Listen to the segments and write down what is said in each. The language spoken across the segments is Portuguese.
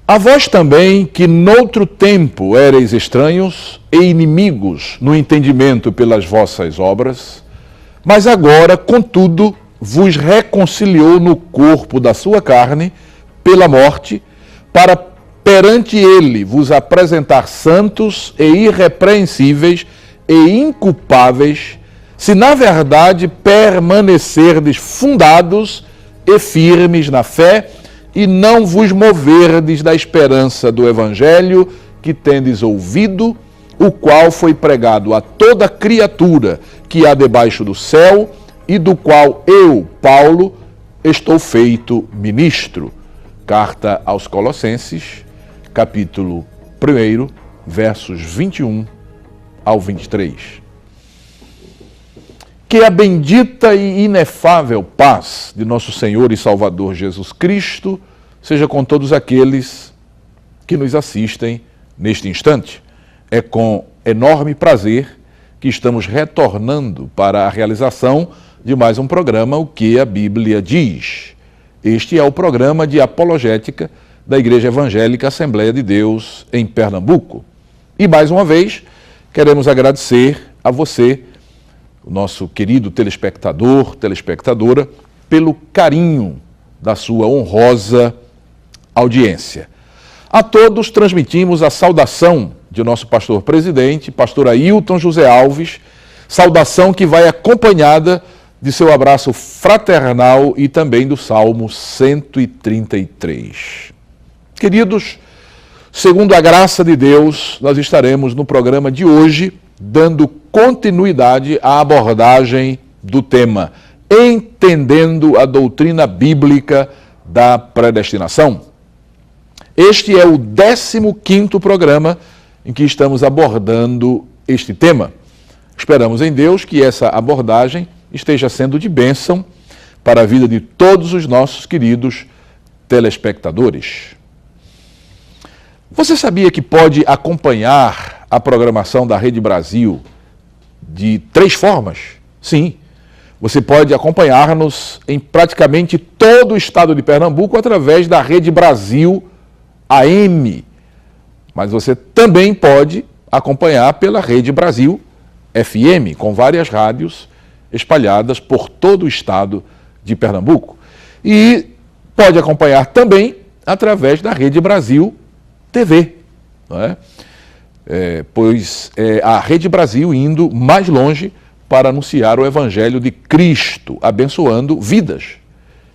A vós também, que noutro tempo éreis estranhos e inimigos no entendimento pelas vossas obras, mas agora, contudo, vos reconciliou no corpo da sua carne, pela morte, para perante ele vos apresentar santos e irrepreensíveis e inculpáveis, se na verdade permanecerdes fundados e firmes na fé, e não vos moverdes da esperança do Evangelho que tendes ouvido, o qual foi pregado a toda criatura que há debaixo do céu, e do qual eu, Paulo, estou feito ministro. Carta aos Colossenses, capítulo 1, versos 21 ao 23. Que a bendita e inefável paz de nosso Senhor e Salvador Jesus Cristo seja com todos aqueles que nos assistem neste instante. É com enorme prazer que estamos retornando para a realização de mais um programa, O que a Bíblia diz. Este é o programa de apologética da Igreja Evangélica Assembleia de Deus em Pernambuco. E mais uma vez, queremos agradecer a você, o nosso querido telespectador, telespectadora, pelo carinho da sua honrosa audiência. A todos transmitimos a saudação de nosso pastor presidente, pastor Ailton José Alves, saudação que vai acompanhada de seu abraço fraternal e também do Salmo 133. Queridos, segundo a graça de Deus, nós estaremos no programa de hoje dando continuidade à abordagem do tema Entendendo a Doutrina Bíblica da Predestinação. Este é o 15º programa em que estamos abordando este tema. Esperamos em Deus que essa abordagem esteja sendo de bênção para a vida de todos os nossos queridos telespectadores. Você sabia que pode acompanhar a programação da Rede Brasil de 3 formas? Sim, você pode acompanhar-nos em praticamente todo o estado de Pernambuco através da Rede Brasil AM. Mas você também pode acompanhar pela Rede Brasil FM, com várias rádios espalhadas por todo o estado de Pernambuco. E pode acompanhar também através da Rede Brasil TV, não é? Pois é a Rede Brasil indo mais longe para anunciar o Evangelho de Cristo, abençoando vidas.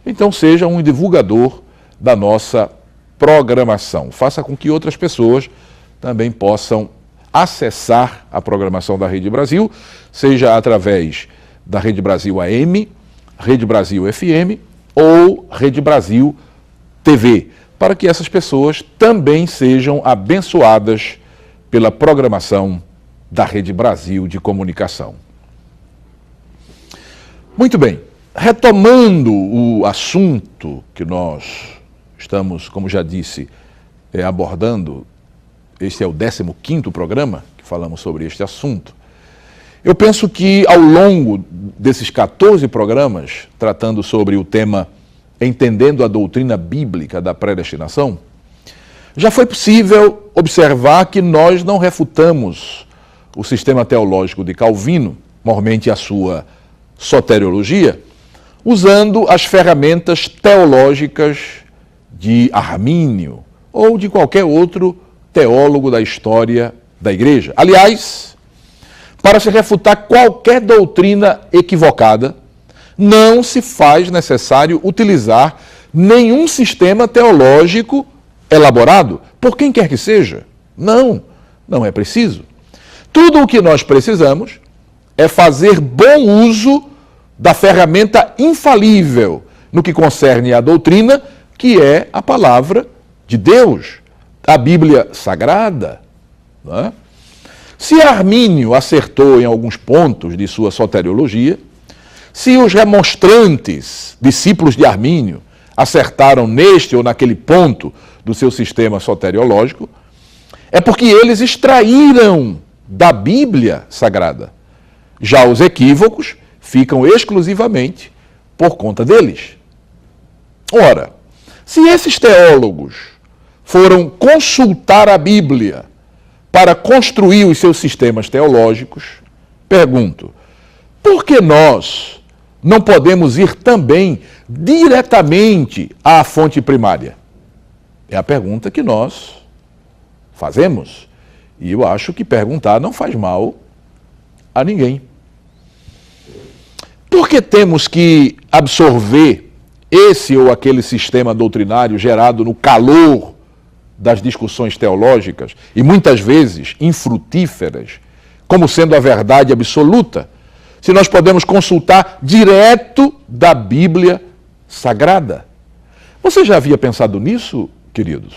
Então seja um divulgador da nossa programação. Faça com que outras pessoas também possam acessar a programação da Rede Brasil, seja através da Rede Brasil AM, Rede Brasil FM ou Rede Brasil TV, para que essas pessoas também sejam abençoadas pela programação da Rede Brasil de Comunicação. Muito bem, retomando o assunto que nós estamos, como já disse, abordando, este é o 15º programa que falamos sobre este assunto. Eu penso que ao longo desses 14 programas, tratando sobre o tema Entendendo a Doutrina Bíblica da Predestinação, já foi possível observar que nós não refutamos o sistema teológico de Calvino, mormente a sua soteriologia, usando as ferramentas teológicas de Armínio ou de qualquer outro teólogo da história da Igreja. Aliás, para se refutar qualquer doutrina equivocada, não se faz necessário utilizar nenhum sistema teológico elaborado, por quem quer que seja. Não é preciso. Tudo o que nós precisamos é fazer bom uso da ferramenta infalível no que concerne à doutrina, que é a palavra de Deus, a Bíblia Sagrada. Não é? Se Armínio acertou em alguns pontos de sua soteriologia, se os remonstrantes, discípulos de Armínio, acertaram neste ou naquele ponto do seu sistema soteriológico, é porque eles extraíram da Bíblia Sagrada. Já os equívocos ficam exclusivamente por conta deles. Ora, se esses teólogos foram consultar a Bíblia para construir os seus sistemas teológicos, pergunto, por que nós não podemos ir também diretamente à fonte primária? É a pergunta que nós fazemos. E eu acho que perguntar não faz mal a ninguém. Por que temos que absorver esse ou aquele sistema doutrinário gerado no calor das discussões teológicas e muitas vezes infrutíferas, como sendo a verdade absoluta, se nós podemos consultar direto da Bíblia Sagrada? Você já havia pensado nisso, queridos?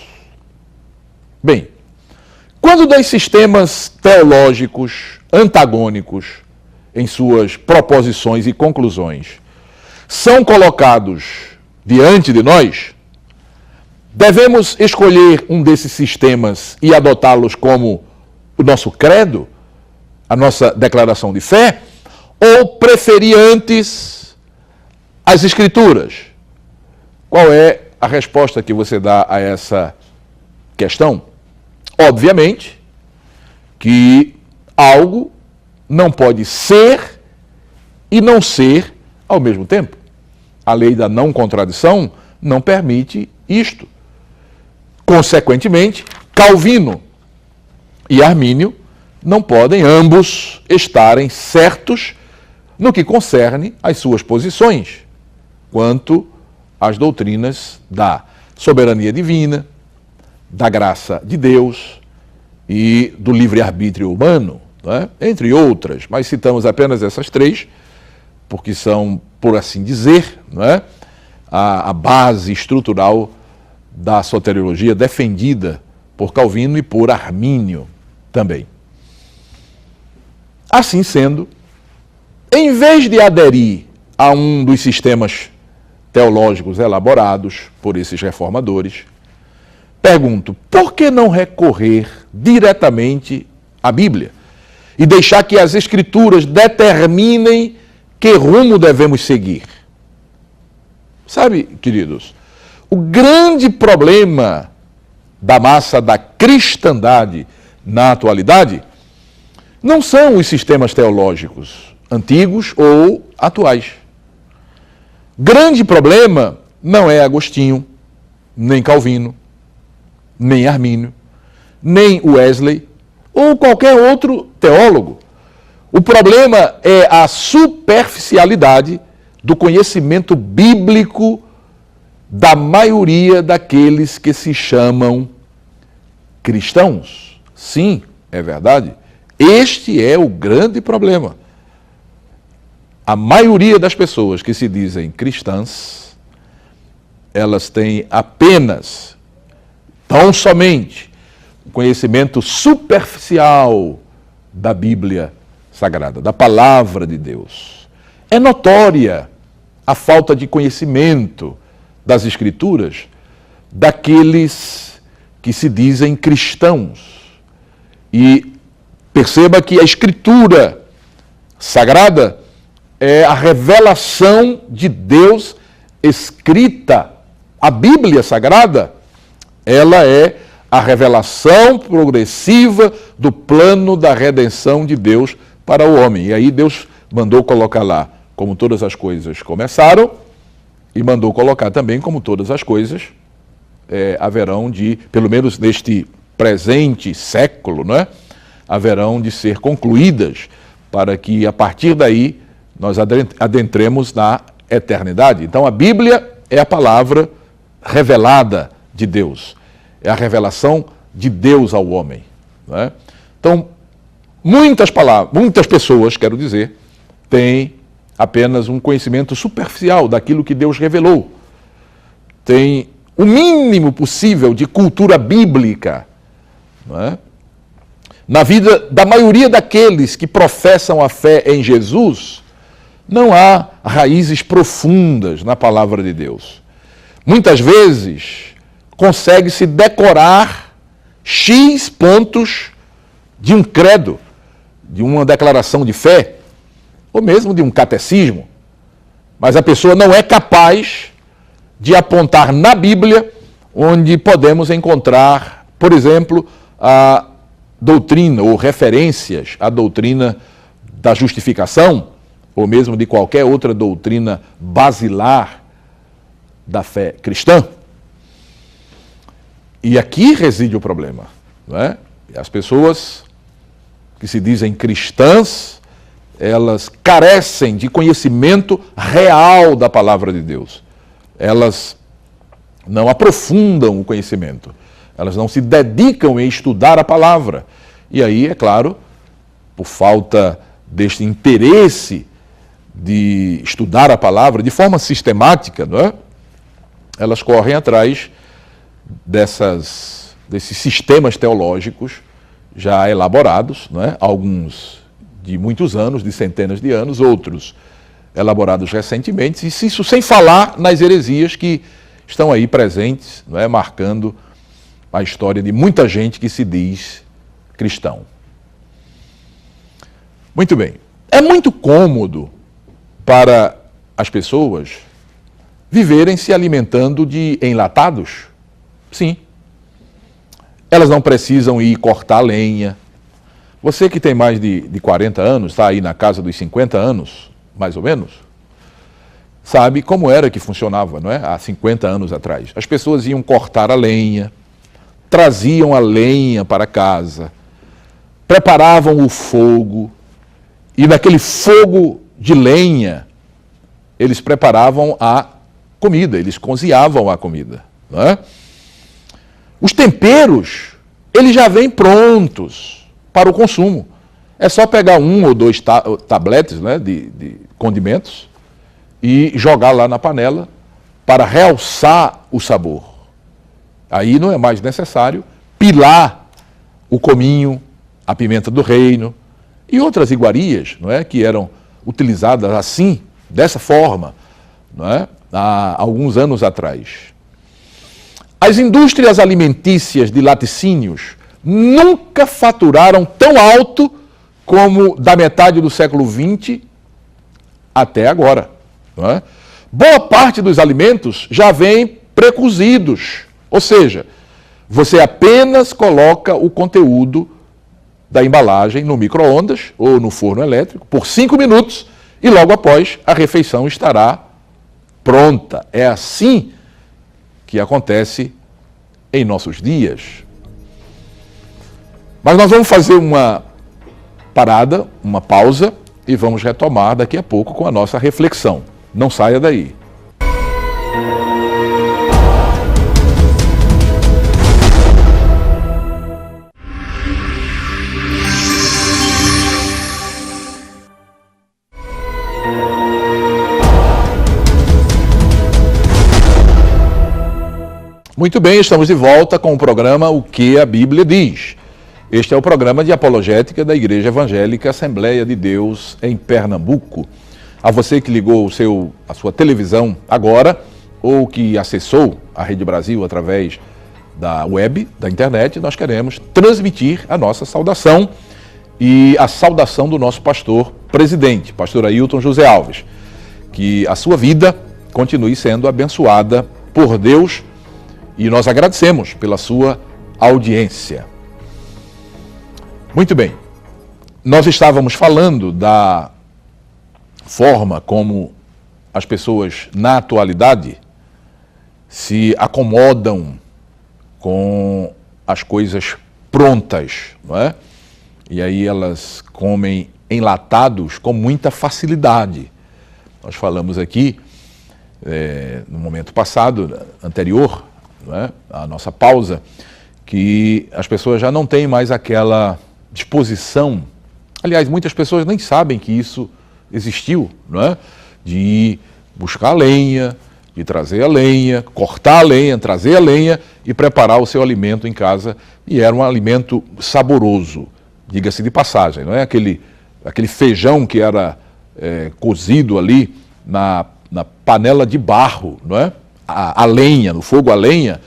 Bem, quando dois sistemas teológicos antagônicos em suas proposições e conclusões são colocados diante de nós, devemos escolher um desses sistemas e adotá-los como o nosso credo, a nossa declaração de fé, ou preferir antes as Escrituras? Qual é a resposta que você dá a essa questão? Obviamente que algo não pode ser e não ser ao mesmo tempo. A lei da não contradição não permite isto. Consequentemente, Calvino e Armínio não podem ambos estarem certos no que concerne às suas posições quanto às doutrinas da soberania divina, da graça de Deus e do livre-arbítrio humano, né? Entre outras, mas citamos apenas essas três, porque são, por assim dizer, né, a base estrutural da soteriologia defendida por Calvino e por Armínio também. Assim sendo, em vez de aderir a um dos sistemas teológicos elaborados por esses reformadores, pergunto, por que não recorrer diretamente à Bíblia e deixar que as Escrituras determinem que rumo devemos seguir? Sabe, queridos, o grande problema da massa da cristandade na atualidade não são os sistemas teológicos antigos ou atuais. Grande problema não é Agostinho, nem Calvino, nem Armínio, nem Wesley ou qualquer outro teólogo. O problema é a superficialidade do conhecimento bíblico da maioria daqueles que se chamam cristãos. Sim, é verdade. Este é o grande problema. A maioria das pessoas que se dizem cristãs, elas têm apenas, tão somente, o conhecimento superficial da Bíblia Sagrada, da Palavra de Deus. É notória a falta de conhecimento das Escrituras daqueles que se dizem cristãos. E perceba que a Escritura Sagrada é a revelação de Deus escrita. A Bíblia Sagrada, ela é a revelação progressiva do plano da redenção de Deus para o homem. E aí Deus mandou colocar lá como todas as coisas começaram e mandou colocar também como todas as coisas haverão de, pelo menos neste presente século, não é? Haverão de ser concluídas para que a partir daí nós adentremos na eternidade. Então a Bíblia é a palavra revelada de Deus, é a revelação de Deus ao homem, não é? Então muitas pessoas, quero dizer, têm apenas um conhecimento superficial daquilo que Deus revelou. Tem o mínimo possível de cultura bíblica, não é? Na vida da maioria daqueles que professam a fé em Jesus, não há raízes profundas na palavra de Deus. Muitas vezes, consegue-se decorar X pontos de um credo, de uma declaração de fé, ou mesmo de um catecismo, mas a pessoa não é capaz de apontar na Bíblia onde podemos encontrar, por exemplo, a doutrina ou referências à doutrina da justificação, ou mesmo de qualquer outra doutrina basilar da fé cristã. E aqui reside o problema, não é? As pessoas que se dizem cristãs, elas carecem de conhecimento real da palavra de Deus. Elas não aprofundam o conhecimento. Elas não se dedicam em estudar a palavra. E aí, é claro, por falta deste interesse de estudar a palavra de forma sistemática, não é? Elas correm atrás desses sistemas teológicos já elaborados, não é? Alguns de muitos anos, de centenas de anos, outros elaborados recentemente, e isso sem falar nas heresias que estão aí presentes, não é? Marcando a história de muita gente que se diz cristão. Muito bem. É muito cômodo para as pessoas viverem se alimentando de enlatados? Sim. Elas não precisam ir cortar lenha. Você que tem mais de 40 anos, está aí na casa dos 50 anos, mais ou menos, sabe como era que funcionava, não é? Há 50 anos atrás. As pessoas iam cortar a lenha, traziam a lenha para casa, preparavam o fogo, e naquele fogo de lenha, eles preparavam a comida, eles cozinhavam a comida, não é? Os temperos, eles já vêm prontos para o consumo. É só pegar 1 ou 2 tabletes, né, de condimentos e jogar lá na panela para realçar o sabor. Aí não é mais necessário pilar o cominho, a pimenta do reino e outras iguarias, não é, que eram utilizadas assim, dessa forma, não é, há alguns anos atrás. As indústrias alimentícias de laticínios nunca faturaram tão alto como da metade do século XX até agora. Não é? Boa parte dos alimentos já vem pré-cozidos, ou seja, você apenas coloca o conteúdo da embalagem no micro-ondas ou no forno elétrico por 5 minutos e logo após a refeição estará pronta. É assim que acontece em nossos dias. Mas nós vamos fazer uma parada, uma pausa, e vamos retomar daqui a pouco com a nossa reflexão. Não saia daí. Muito bem, estamos de volta com o programa O que a Bíblia Diz. Este é o programa de apologética da Igreja Evangélica Assembleia de Deus em Pernambuco. A você que ligou a sua televisão agora ou que acessou a Rede Brasil através da web, da internet, nós queremos transmitir a nossa saudação e a saudação do nosso pastor presidente, pastor Ailton José Alves. Que a sua vida continue sendo abençoada por Deus e nós agradecemos pela sua audiência. Muito bem, nós estávamos falando da forma como as pessoas na atualidade se acomodam com as coisas prontas, não é? E aí elas comem enlatados com muita facilidade. Nós falamos aqui, no momento passado, anterior, não é? A nossa pausa, que as pessoas já não têm mais aquela disposição, aliás, muitas pessoas nem sabem que isso existiu, não é? De ir buscar a lenha, de trazer a lenha, cortar a lenha, trazer a lenha e preparar o seu alimento em casa. E era um alimento saboroso, diga-se de passagem, não é? Aquele feijão que era cozido ali na panela de barro, não é? A lenha, no fogo a lenha,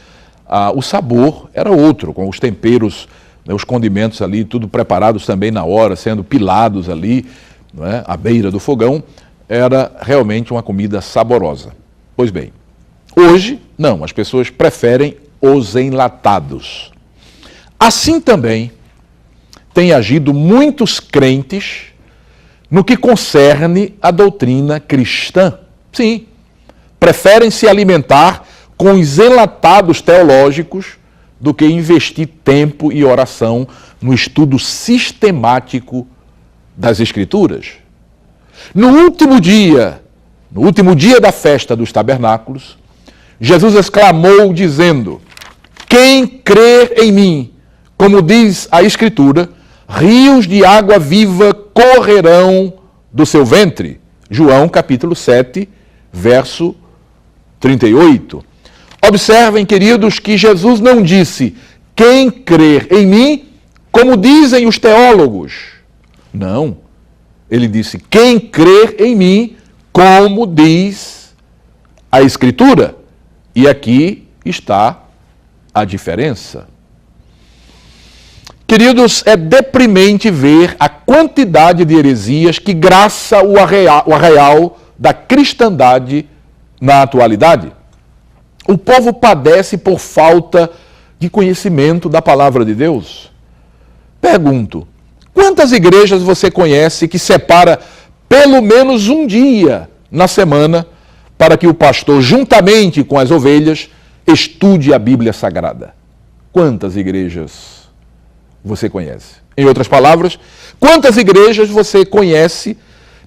o sabor era outro, com os temperos, né, os condimentos ali, tudo preparados também na hora, sendo pilados ali, não é, à beira do fogão, era realmente uma comida saborosa. Pois bem, hoje, não, as pessoas preferem os enlatados. Assim também têm agido muitos crentes no que concerne a doutrina cristã. Sim, preferem se alimentar com os enlatados teológicos do que investir tempo e oração no estudo sistemático das Escrituras. No último dia da festa dos tabernáculos, Jesus exclamou dizendo: quem crer em mim, como diz a Escritura, rios de água viva correrão do seu ventre. João capítulo 7, verso 38. Observem, queridos, que Jesus não disse quem crer em mim, como dizem os teólogos. Não. Ele disse quem crer em mim, como diz a Escritura. E aqui está a diferença. Queridos, é deprimente ver a quantidade de heresias que graça o arraial da cristandade na atualidade. O povo padece por falta de conhecimento da palavra de Deus. Pergunto, quantas igrejas você conhece que separa pelo menos um dia na semana para que o pastor, juntamente com as ovelhas, estude a Bíblia Sagrada? Quantas igrejas você conhece? Em outras palavras, quantas igrejas você conhece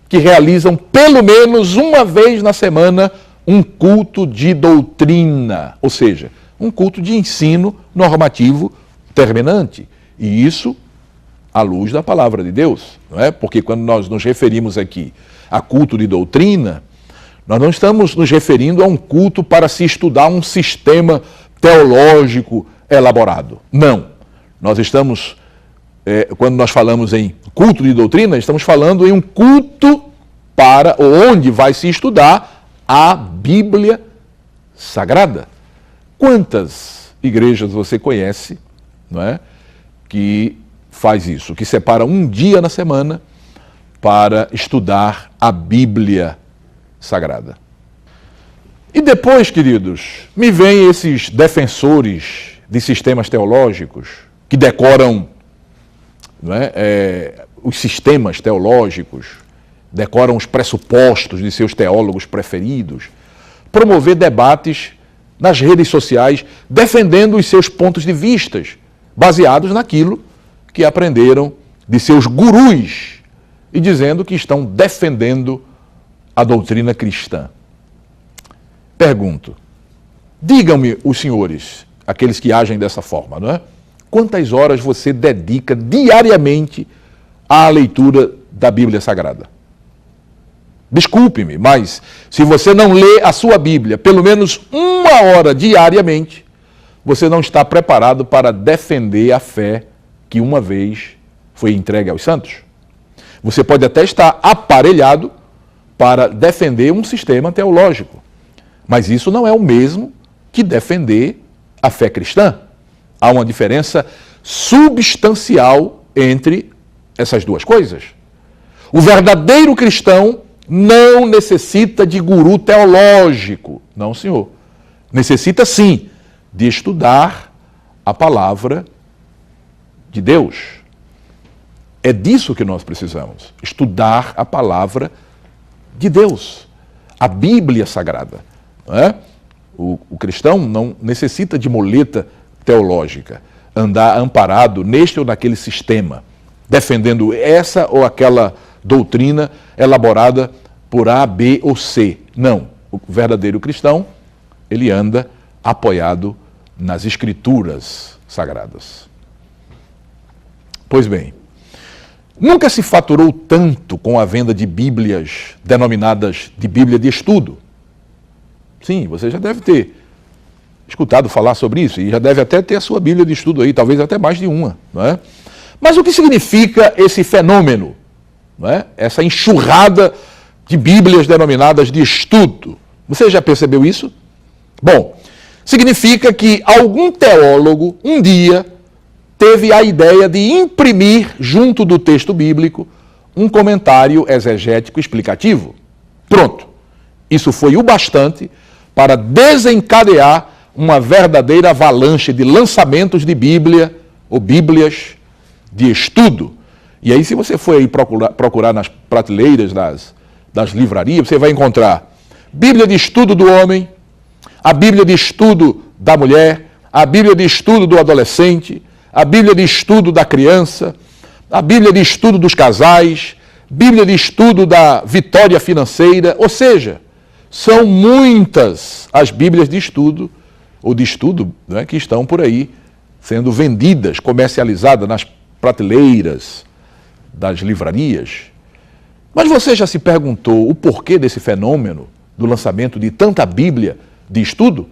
que realizam pelo menos uma vez na semana um culto de doutrina, ou seja, um culto de ensino normativo terminante? E isso à luz da palavra de Deus, não é? Porque quando nós nos referimos aqui a culto de doutrina, nós não estamos nos referindo a um culto para se estudar um sistema teológico elaborado. Não. Nós estamos, quando nós falamos em culto de doutrina, estamos falando em um culto para onde vai se estudar a Bíblia Sagrada. Quantas igrejas você conhece, não é, que faz isso, que separa um dia na semana para estudar a Bíblia Sagrada? E depois, queridos, me vêm esses defensores de sistemas teológicos que decoram, não é, os sistemas teológicos, decoram os pressupostos de seus teólogos preferidos, promover debates nas redes sociais, defendendo os seus pontos de vista, baseados naquilo que aprenderam de seus gurus e dizendo que estão defendendo a doutrina cristã. Pergunto, digam-me os senhores, aqueles que agem dessa forma, não é? Quantas horas você dedica diariamente à leitura da Bíblia Sagrada? Desculpe-me, mas se você não lê a sua Bíblia pelo menos uma hora diariamente, você não está preparado para defender a fé que uma vez foi entregue aos santos. Você pode até estar aparelhado para defender um sistema teológico, mas isso não é o mesmo que defender a fé cristã. Há uma diferença substancial entre essas duas coisas. O verdadeiro cristão não necessita de guru teológico. Não, senhor. Necessita, sim, de estudar a palavra de Deus. É disso que nós precisamos. Estudar a palavra de Deus. A Bíblia Sagrada. Não é? O cristão não necessita de muleta teológica. Andar amparado neste ou naquele sistema, defendendo essa ou aquela doutrina elaborada por A, B ou C. Não. O verdadeiro cristão, ele anda apoiado nas Escrituras Sagradas. Pois bem, nunca se faturou tanto com a venda de Bíblias denominadas de Bíblia de estudo. Sim, você já deve ter escutado falar sobre isso e já deve até ter a sua Bíblia de estudo aí, talvez até mais de uma, não é? Mas o que significa esse fenômeno, não é? Essa enxurrada de Bíblias denominadas de estudo? Você já percebeu isso? Bom, significa que algum teólogo, um dia, teve a ideia de imprimir, junto do texto bíblico, um comentário exegético explicativo. Pronto. Isso foi o bastante para desencadear uma verdadeira avalanche de lançamentos de Bíblia ou Bíblias de estudo. E aí, se você for aí procurar nas prateleiras das livrarias, você vai encontrar Bíblia de estudo do homem, a Bíblia de estudo da mulher, a Bíblia de estudo do adolescente, a Bíblia de estudo da criança, a Bíblia de estudo dos casais, Bíblia de estudo da vitória financeira, ou seja, são muitas as Bíblias de estudo, ou de estudo, né, que estão por aí sendo vendidas, comercializadas nas prateleiras das livrarias. Mas você já se perguntou o porquê desse fenômeno do lançamento de tanta Bíblia de estudo?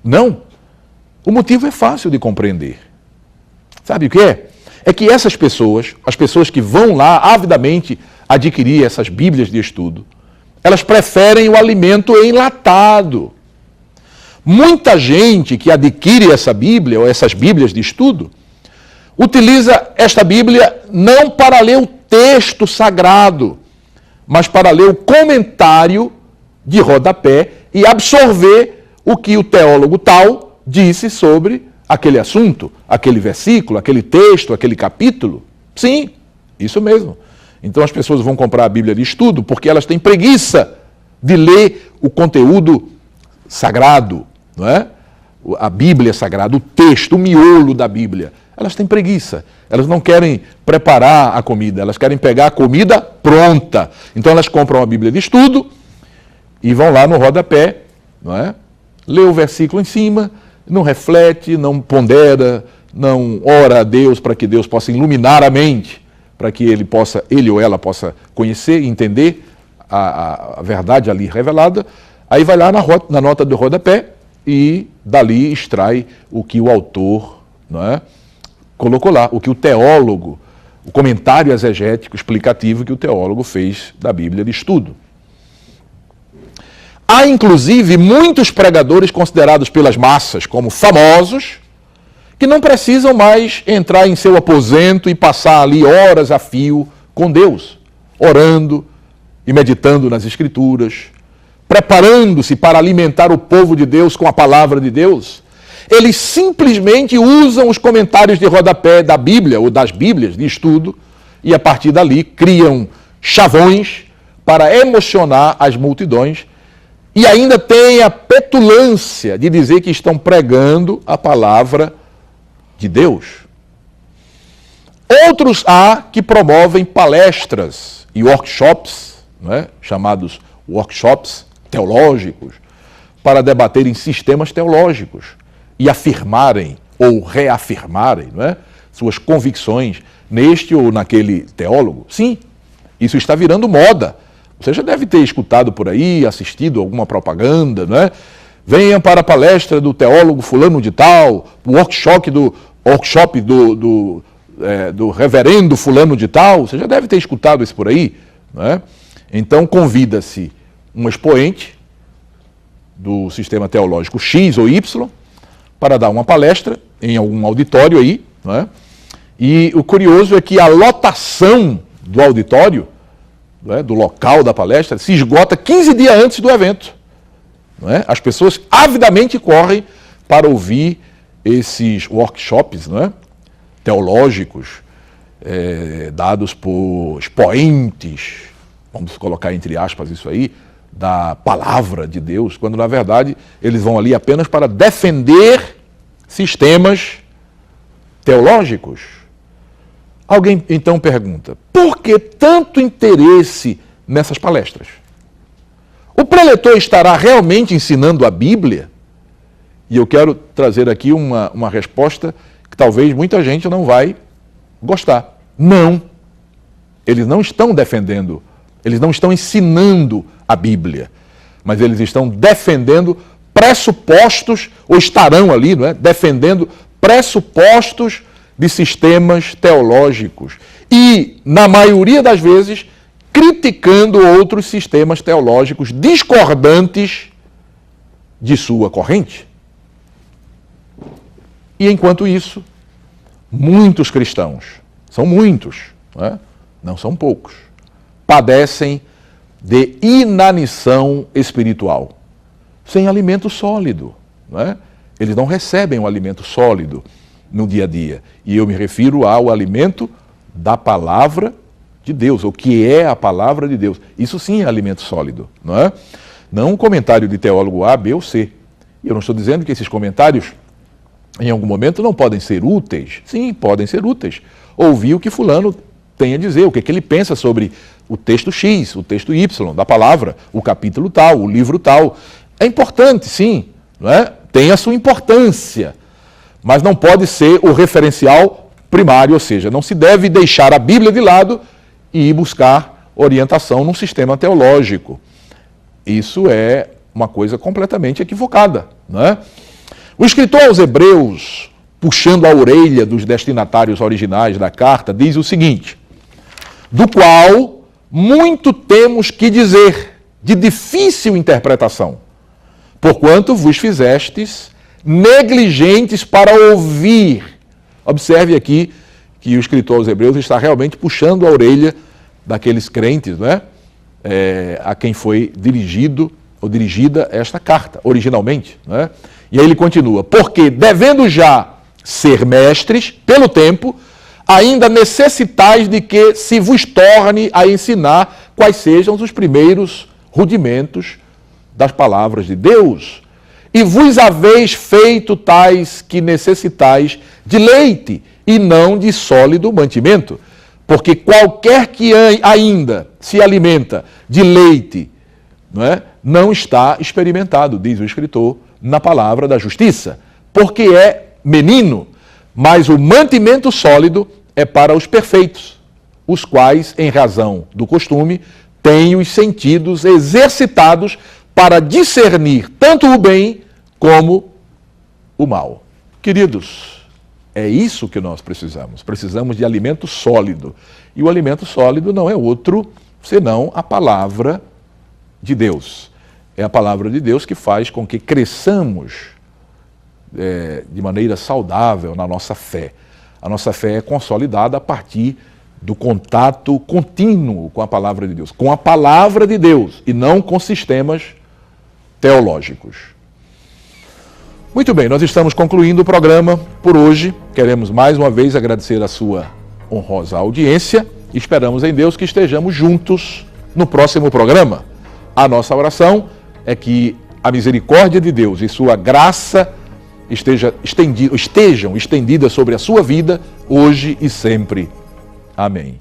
Não. O motivo é fácil de compreender. Sabe o que é? É que essas pessoas, as pessoas que vão lá avidamente adquirir essas Bíblias de estudo, elas preferem o alimento enlatado. Muita gente que adquire essa Bíblia ou essas Bíblias de estudo utiliza esta Bíblia não para ler o texto sagrado, mas para ler o comentário de rodapé e absorver o que o teólogo tal disse sobre aquele assunto, aquele versículo, aquele texto, aquele capítulo. Sim, isso mesmo. Então as pessoas vão comprar a Bíblia de estudo porque elas têm preguiça de ler o conteúdo sagrado, não é? A Bíblia sagrada, o texto, o miolo da Bíblia. Elas têm preguiça. Elas não querem preparar a comida, elas querem pegar a comida pronta. Então elas compram a Bíblia de estudo e vão lá no rodapé, não é? Lê o versículo em cima, não reflete, não pondera, não ora a Deus para que Deus possa iluminar a mente, para que ele ou ela possa conhecer e entender a verdade ali revelada. Aí vai lá na nota do rodapé e dali extrai o que o autor, não é, colocou lá, o que o teólogo, o comentário exegético explicativo que o teólogo fez da Bíblia de estudo. Há, inclusive, muitos pregadores considerados pelas massas como famosos, que não precisam mais entrar em seu aposento e passar ali horas a fio com Deus, orando e meditando nas Escrituras, preparando-se para alimentar o povo de Deus com a palavra de Deus. Eles simplesmente usam os comentários de rodapé da Bíblia ou das Bíblias de estudo e, a partir dali, criam chavões para emocionar as multidões e ainda têm a petulância de dizer que estão pregando a palavra de Deus. Outros há que promovem palestras e workshops, não é? Chamados workshops teológicos, para debaterem sistemas teológicos e afirmarem ou reafirmarem, não é, suas convicções neste ou naquele teólogo. Sim, isso está virando moda. Você já deve ter escutado por aí, assistido alguma propaganda, não é? Venha para a palestra do teólogo fulano de tal, o workshop do reverendo fulano de tal. Você já deve ter escutado isso por aí, não é? Então convida-se um expoente do sistema teológico X ou Y para dar uma palestra em algum auditório aí, não é? E o curioso é que a lotação do auditório, não é, do local da palestra, se esgota 15 dias antes do evento. Não é? As pessoas avidamente correm para ouvir esses workshops, não é, teológicos, dados por expoentes, vamos colocar entre aspas isso aí, da palavra de Deus, quando na verdade eles vão ali apenas para defender sistemas teológicos. Alguém então pergunta, por que tanto interesse nessas palestras? O preletor estará realmente ensinando a Bíblia? E eu quero trazer aqui uma resposta que talvez muita gente não vai gostar. Não. Eles não estão defendendo, eles não estão ensinando a Bíblia, mas eles estão defendendo pressupostos, ou estarão ali, não é? Defendendo pressupostos de sistemas teológicos e, na maioria das vezes, criticando outros sistemas teológicos discordantes de sua corrente. E, enquanto isso, muitos cristãos, são muitos, não são poucos, padecem de inanição espiritual, sem alimento sólido, Eles não recebem um alimento sólido no dia a dia. E eu me refiro ao alimento da palavra de Deus, o que é a palavra de Deus. Isso sim é alimento sólido, não é? Não um comentário de teólogo A, B ou C. E eu não estou dizendo que esses comentários, em algum momento, não podem ser úteis. Sim, podem ser úteis. Ouvir o que fulano tem a dizer, o que é que ele pensa sobre o texto X, o texto Y da palavra, o capítulo tal, o livro tal. É importante, sim, não é? Tem a sua importância, mas não pode ser o referencial primário, ou seja, não se deve deixar a Bíblia de lado e ir buscar orientação num sistema teológico. Isso é uma coisa completamente equivocada, não é? O escritor aos Hebreus, puxando a orelha dos destinatários originais da carta, diz o seguinte: do qual muito temos que dizer, de difícil interpretação, porquanto vos fizestes negligentes para ouvir. Observe aqui que o escritor aos Hebreus está realmente puxando a orelha daqueles crentes, não é? A quem foi dirigido ou dirigida esta carta, originalmente, não é? E aí ele continua: porque, devendo já ser mestres, pelo tempo, ainda necessitais de que se vos torne a ensinar quais sejam os primeiros rudimentos das palavras de Deus. E vos haveis feito tais que necessitais de leite e não de sólido mantimento. Porque qualquer que ainda se alimenta de leite, não está experimentado, diz o escritor, na palavra da justiça, porque é menino, mas o mantimento sólido é para os perfeitos, os quais, em razão do costume, têm os sentidos exercitados para discernir tanto o bem como o mal. Queridos, é isso que nós precisamos. Precisamos de alimento sólido. E o alimento sólido não é outro senão a palavra de Deus. É a palavra de Deus que faz com que cresçamos de maneira saudável na nossa fé. A nossa fé é consolidada a partir do contato contínuo com a palavra de Deus. Com a palavra de Deus e não com sistemas teológicos. Muito bem, nós estamos concluindo o programa por hoje. Queremos mais uma vez agradecer a sua honrosa audiência e esperamos em Deus que estejamos juntos no próximo programa. A nossa oração é que a misericórdia de Deus e sua graça estejam estendidas sobre a sua vida, hoje e sempre. Amém.